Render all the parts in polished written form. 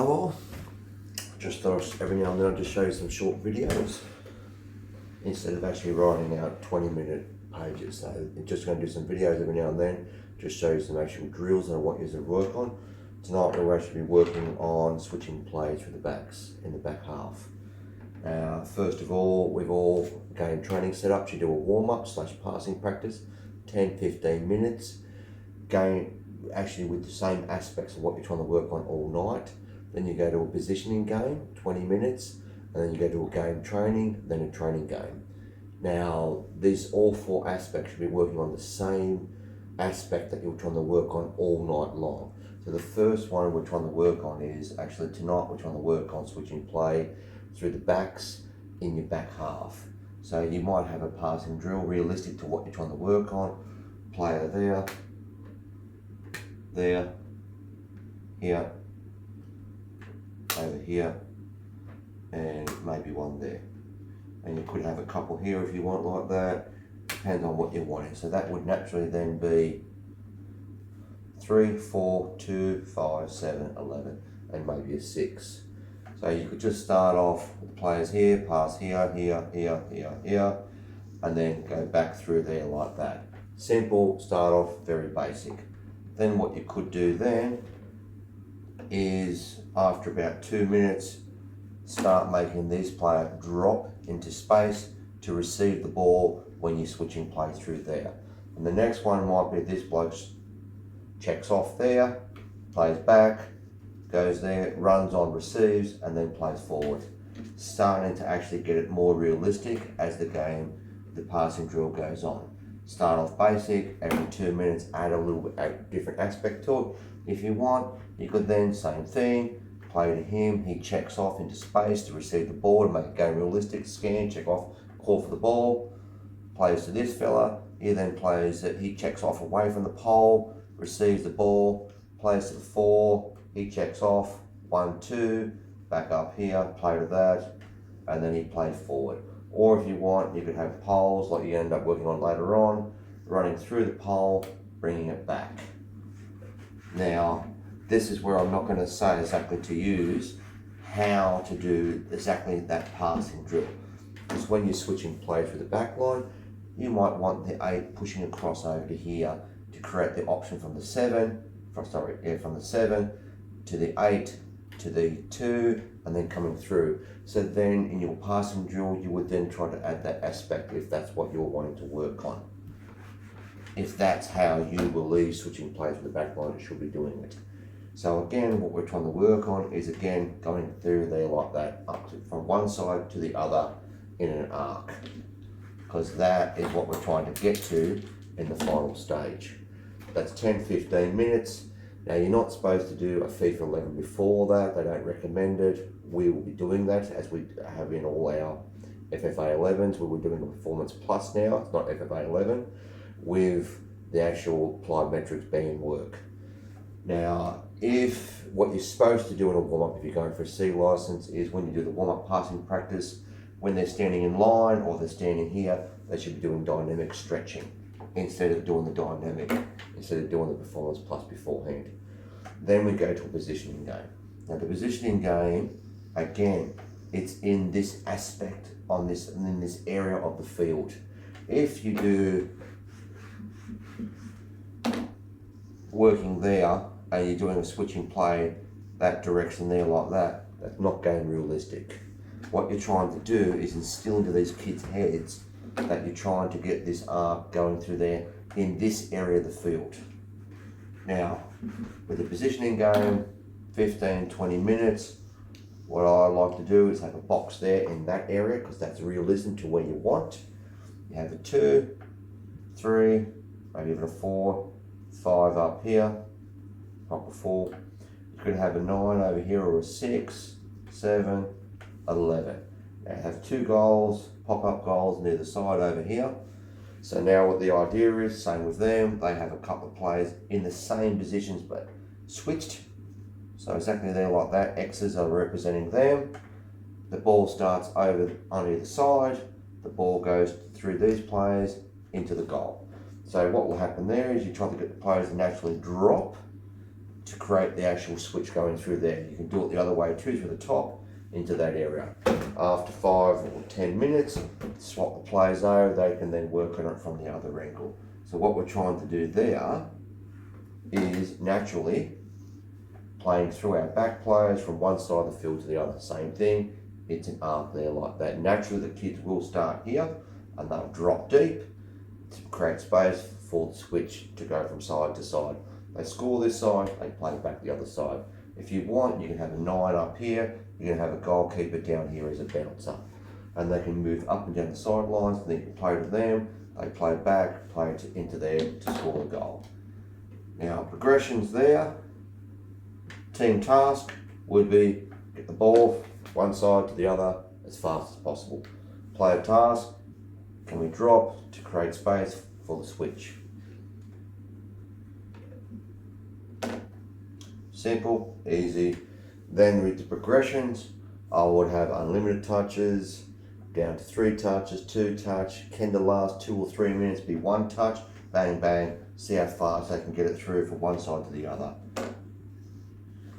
Well, just thought every now and then I'd just show you some short videos instead of actually writing out 20-minute pages. So I'm just going to do some videos every now and then, just show you some actual drills that I want you to work on. Tonight we'll actually be working on switching plays for the backs in the back half. First of all, we've all game training setups. You do a warm-up / passing practice, 10-15 minutes. Game actually with the same aspects of what you're trying to work on all night. Then you go to a positioning game, 20 minutes, and then you go to a game training, then a training game. Now, these all four aspects should be working on the same aspect that you're trying to work on all night long. So the first one we're trying to work on is actually tonight we're trying to work on switching play through the backs in your back half. So you might have a passing drill realistic to what you're trying to work on. Player there, here, over here, and maybe one there. And you could have a couple here if you want like that, depends on what you're wanting. So that would naturally then be 3, 4, 2, 5, 7, 11, and maybe a 6. So you could just start off with players here, pass here, here, here, here, here, and then go back through there like that. Simple, start off very basic. Then what you could do then is after about 2 minutes, start making this player drop into space to receive the ball when you're switching play through there. And the next one might be this bloke checks off there, plays back, goes there, runs on, receives, and then plays forward. Starting to actually get it more realistic as the game, the passing drill goes on. Start off basic, every 2 minutes add a little bit a different aspect to it. If you want, you could then, same thing, play to him, he checks off into space to receive the ball to make it game realistic, scan, check off, call for the ball, plays to this fella, he then plays that he checks off away from the pole, receives the ball, plays to the 4, he checks off, 1, 2, back up here, play to that, and then he plays forward. Or if you want, you could have poles like you end up working on later on, running through the pole, bringing it back. Now, this is where I'm not going to say exactly to use how to do exactly that passing drill. Because when you're switching play through the back line, you might want the 8 pushing across over to here to create the option from the 7, from the 7 to the 8 to the 2, and then coming through. So then in your passing drill, you would then try to add that aspect if that's what you're wanting to work on. If that's how you believe switching plays from the back line, you should be doing it. So again, what we're trying to work on is again going through there like that, up to, from one side to the other in an arc, because that is what we're trying to get to in the final stage. That's 10-15 minutes. Now you're not supposed to do a FIFA 11 before that, they don't recommend it. We will be doing that as we have in all our FFA 11s. We were doing a Performance Plus now, it's not FFA 11, with the actual applied metrics being work. Now, if what you're supposed to do in a warm-up, if you're going for a C license, is when you do the warm-up passing practice, when they're standing in line or they're standing here, they should be doing dynamic stretching instead of doing the Performance Plus beforehand. Then we go to a positioning game. Now the positioning game, again, it's in this aspect in this area of the field. If you do working there and you're doing a switching play that direction there like that, that's not game realistic. What you're trying to do is instill into these kids' heads that you're trying to get this arc going through there in this area of the field. Now, with the positioning game, 15-20 minutes, what I like to do is have a box there in that area because that's realism to where you want. You have a 2, 3, maybe even a 4, 5 up here, not a 4. You could have a 9 over here or a 6, 7, 11. Now have 2 goals, pop-up goals on either side over here. So now what the idea is, same with them, they have a couple of players in the same positions but switched. So exactly there like that, X's are representing them. The ball starts over on either side, the ball goes through these players into the goal. So what will happen there is you try to get the players to naturally drop to create the actual switch going through there. You can do it the other way too, through the top into that area. After 5 or 10 minutes, swap the players over, they can then work on it from the other angle. So what we're trying to do there is naturally playing through our back players from one side of the field to the other. Same thing, it's an arc there like that. Naturally the kids will start here and they'll drop deep to create space for the switch to go from side to side. They score this side, they play back the other side. If you want, you can have a 9 up here, you can have a goalkeeper down here as a bouncer. And they can move up and down the sidelines, and then you can play to them, they play back, play into there to score a goal. Now, progressions there. Team task would be get the ball one side to the other as fast as possible. Player task, can we drop to create space for the switch? Simple, easy. Then with the progressions, I would have unlimited touches, down to 3 touches, 2 touch, can the last 2 or 3 minutes be 1 touch, bang bang, see how fast they can get it through from one side to the other.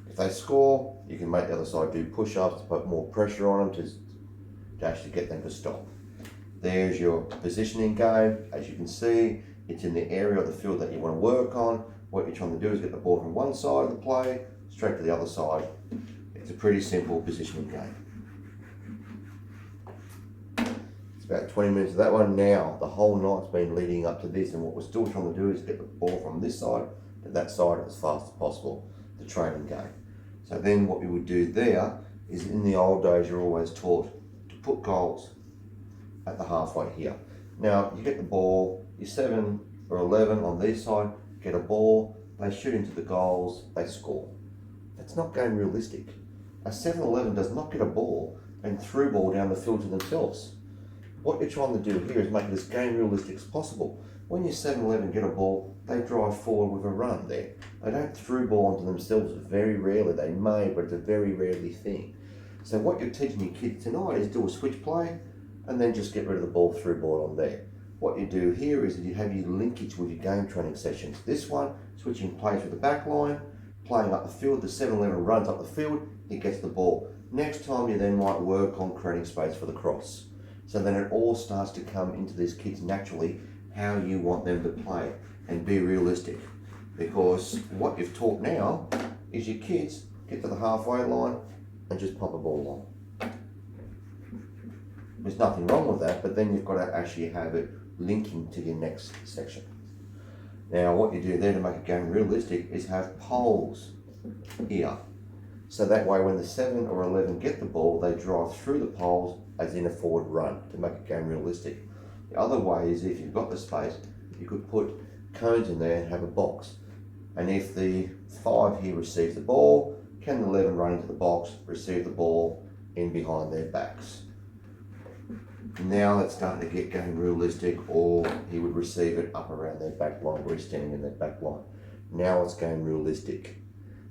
If they score, you can make the other side do push-ups to put more pressure on them to actually get them to stop. There's your positioning game. As you can see, it's in the area of the field that you want to work on. What you're trying to do is get the ball from one side of the play straight to the other side. It's a pretty simple positioning game. It's about 20 minutes of that one. Now, the whole night's been leading up to this, and what we're still trying to do is get the ball from this side to that side as fast as possible, the training game. So then what we would do there is, in the old days, you're always taught to put goals at the halfway here. Now, you get the ball, you're 7 or 11 on this side, get a ball, they shoot into the goals, they score. That's not game realistic. A 7-11 does not get a ball and through ball down the field to themselves. What you're trying to do here is make it as game realistic as possible. When you 7-11 get a ball, they drive forward with a run there. They don't through ball onto themselves. Very rarely. They may, but it's a very rarely thing. So what you're teaching your kids tonight is do a switch play and then just get rid of the ball through ball on there. What you do here is that you have your linkage with your game training sessions. This one, switching plays with the back line, playing up the field, the 7-11 runs up the field, he gets the ball. Next time you then might work on creating space for the cross. So then it all starts to come into these kids naturally, how you want them to play and be realistic. Because what you've taught now is your kids get to the halfway line and just pop a ball on. There's nothing wrong with that, but then you've got to actually have it linking to your next section. Now what you do there to make a game realistic is have poles here. So that way when the 7 or 11 get the ball, they drive through the poles as in a forward run to make a game realistic. The other way is, if you've got the space, you could put cones in there and have a box. And if the 5 here receives the ball, can the 11 run into the box, receive the ball in behind their backs. Now it's starting to get game realistic, or he would receive it up around their back line where he's standing in their back line. Now it's game realistic.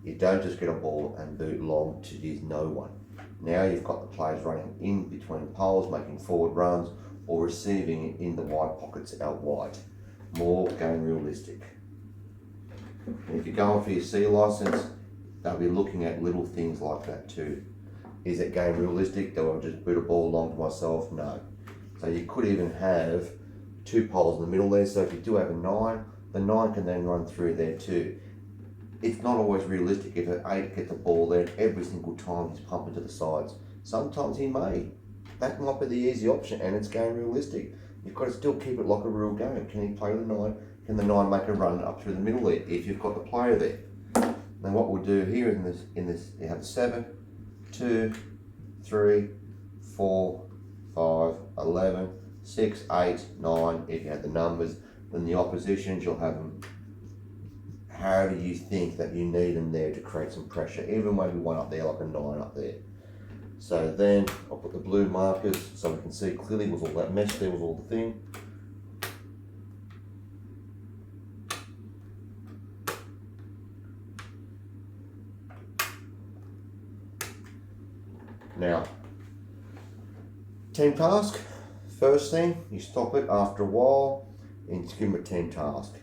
You don't just get a ball and boot long to use no one. Now you've got the players running in between poles, making forward runs, or receiving in the wide pockets out wide. More game realistic. And if you're going for your C license, they'll be looking at little things like that too. Is it game realistic? Do I just boot a ball along to myself? No. So you could even have 2 poles in the middle there. So if you do have a 9, the 9 can then run through there too. It's not always realistic if an 8 gets the ball there every single time he's pumping to the sides. Sometimes he may. That might be the easy option, and it's game realistic. You've got to still keep it like a real game. Can he play the 9? Can the 9 make a run up through the middle there if you've got the player there? Then what we'll do here in this you have 7, 2, 3, 4, 5, 11, 6, 8, 9. If you had the numbers, then the oppositions, you'll have them. How do you think that you need them there to create some pressure? Even maybe one up there, like a 9 up there. So then I'll put the blue markers so we can see clearly with all that mesh there, with all the thing. Now, team task. First thing, you stop it after a while and give them a team task.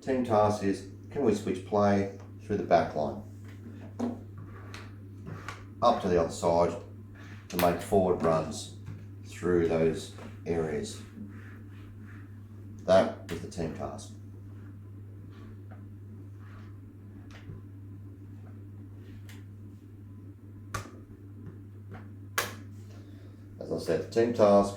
Team task is, can we switch play through the back line, up to the other side to make forward runs through those areas. That is the team task. As I said, the team task,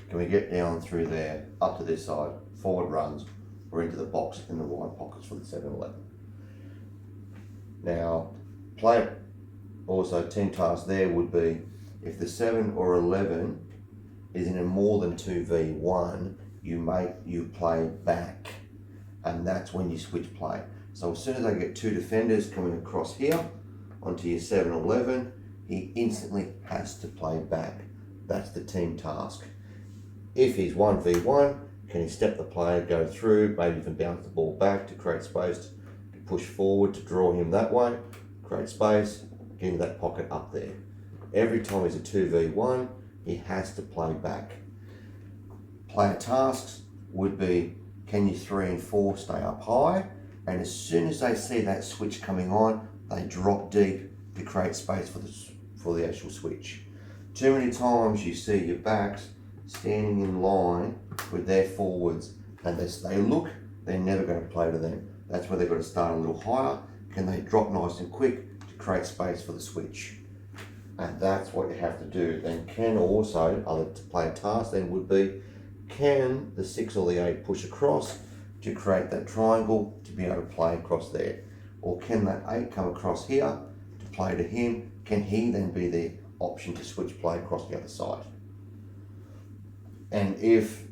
can we get down through there, up to this side, forward runs, or into the box in the wide pockets for the 7-11. Now, play also team task there would be if the 7 or 11 is in a more than 2v1, you play back, and that's when you switch play. So as soon as I get 2 defenders coming across here onto your 7-11, he instantly has to play back. That's the team task. If he's 1v1, can he step the player, go through, maybe even bounce the ball back to create space, to push forward, to draw him that way, create space, get into that pocket up there. Every time he's a 2v1, he has to play back. Player tasks would be, can you 3 and 4 stay up high? And as soon as they see that switch coming on, they drop deep to create space for the actual switch. Too many times you see your backs standing in line with their forwards, and they look, they're never going to play to them. That's where they've got to start a little higher. Can they drop nice and quick to create space for the switch? And that's what you have to do. Then can also, other player tasks then would be, can the 6 or the 8 push across to create that triangle to be able to play across there? Or can that 8 come across here to play to him? Can he then be the option to switch play across the other side? And if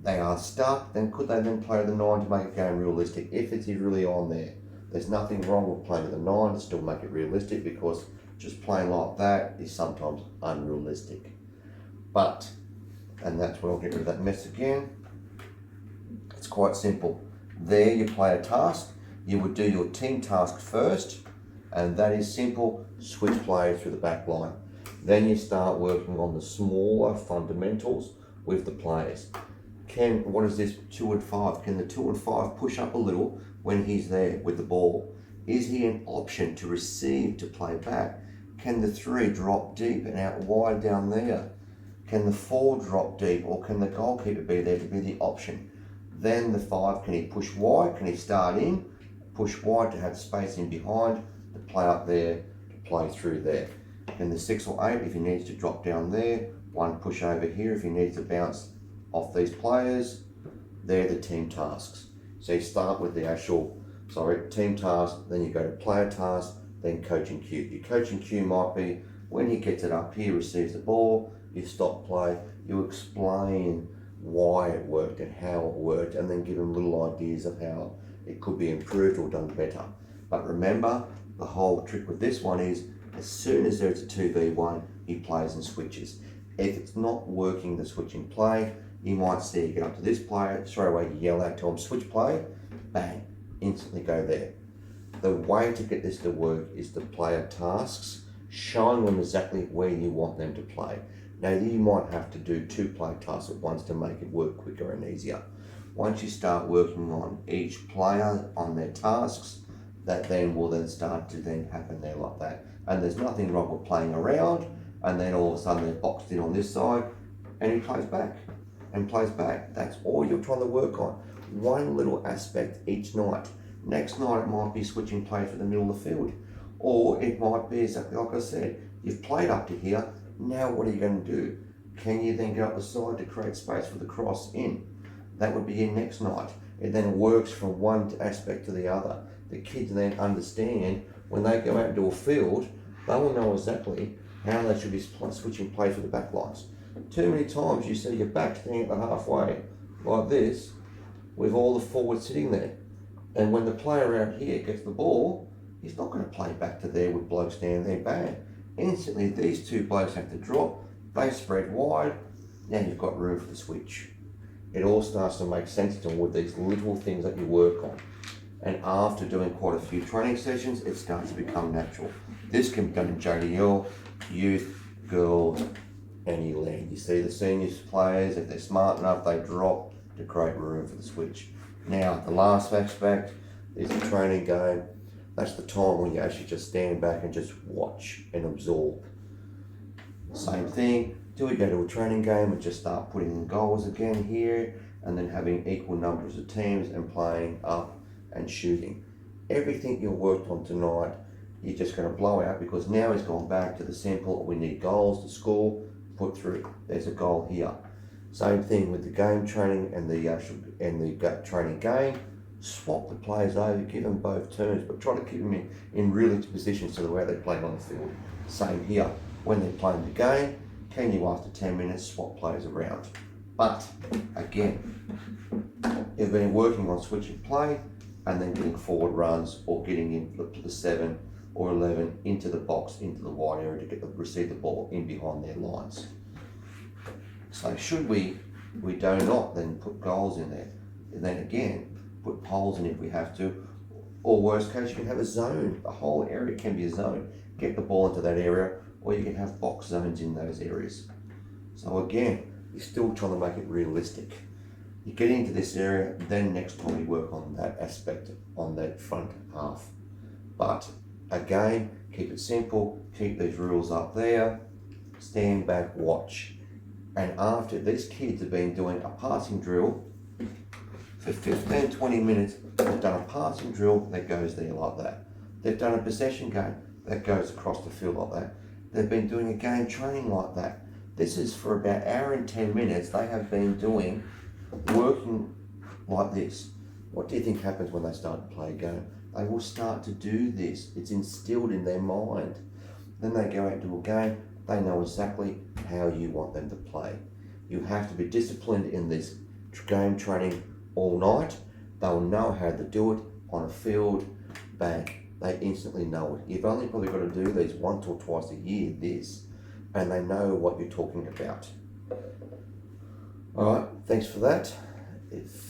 they are stuck, then could they then play to the 9 to make it game realistic? If it's really on there, there's nothing wrong with playing to the 9 to still make it realistic, because just playing like that is sometimes unrealistic. But, and that's where I'll get rid of that mess again. It's quite simple. There you play a task. You would do your team task first, and that is simple. Switch play through the back line. Then you start working on the smaller fundamentals with the players. What is this 2 and 5? Can the 2 and 5 push up a little when he's there with the ball? Is he an option to receive to play back? Can the 3 drop deep and out wide down there? Can the 4 drop deep, or can the goalkeeper be there to be the option? Then the 5, can he push wide? Can he start in, push wide to have space in behind, to play up there, to play through there? Can the 6 or 8, if he needs to drop down there, 1 push over here if he needs to bounce off these players? They're the team tasks. So you start with the actual, team task, then you go to player task, then coaching cue. Your coaching cue might be when he gets it up here, receives the ball, you stop play, you explain why it worked and how it worked, and then give him little ideas of how it could be improved or done better. But remember, the whole trick with this one is, as soon as there's a 2v1, he plays and switches. If it's not working, the switching play, you might see you get up to this player, straight away you yell out to him, switch play, bang, instantly go there. The way to get this to work is the player tasks, showing them exactly where you want them to play. Now you might have to do 2 play tasks at once to make it work quicker and easier. Once you start working on each player on their tasks, that then will then start to then happen there like that. And there's nothing wrong with playing around, and then all of a sudden they're boxed in on this side, and he plays back, and plays back. That's all you're trying to work on. One little aspect each night. Next night it might be switching play for the middle of the field. Or it might be exactly like I said, you've played up to here, now what are you going to do? Can you then get up the side to create space for the cross in? That would be your next night. It then works from one aspect to the other. The kids then understand when they go out into a field, they will know exactly how they should be switching play for the back lines. Too many times you see your back standing at the halfway like this with all the forwards sitting there. And when the player out here gets the ball, he's not going to play back to there with blokes standing there, bang. Instantly these 2 blokes have to drop, they spread wide, now you've got room for the switch. It all starts to make sense to them with these little things that you work on. And after doing quite a few training sessions, it starts to become natural. This can be done in JDL, youth, girls, any league. You see the seniors players, if they're smart enough, they drop to create room for the switch. Now, the last aspect, is a training game. That's the time when you actually just stand back and just watch and absorb. Same thing, do we go to a training game and just start putting in goals again here, and then having equal numbers of teams and playing up and shooting. Everything you worked on tonight, you're just going to blow out, because now he's gone back to the simple, we need goals to score, put through. There's a goal here. Same thing with the game training and the gut training game. Swap the players over, give them both turns, but try to keep them in relative positions to the way they're playing on the field. Same here. When they're playing the game, can you after 10 minutes swap players around? But again, you've been working on switching play and then getting forward runs or getting into the 7 or 11 into the box, into the wide area to receive the ball in behind their lines. So should we do not then put goals in there, and then again put poles in if we have to, or worst case you can have a zone. The whole area can be a zone. Get the ball into that area, or you can have box zones in those areas. So again, you're still trying to make it realistic. You get into this area, then next time you work on that aspect on that front half. But again, keep it simple, keep these rules up there, stand back, watch. And after these kids have been doing a passing drill for 15, 20 minutes, they've done a passing drill that goes there like that. They've done a possession game that goes across the field like that. They've been doing a game training like that. This is for about an hour and 10 minutes they have been doing, working like this. What do you think happens when they start to play a game? They will start to do this. It's instilled in their mind. Then they go out into a game, they know exactly how you want them to play. You have to be disciplined in this game training all night. They will know how to do it on a field, bang. They instantly know it. You've only probably got to do these once or twice a year, and they know what you're talking about. All right, thanks for that. If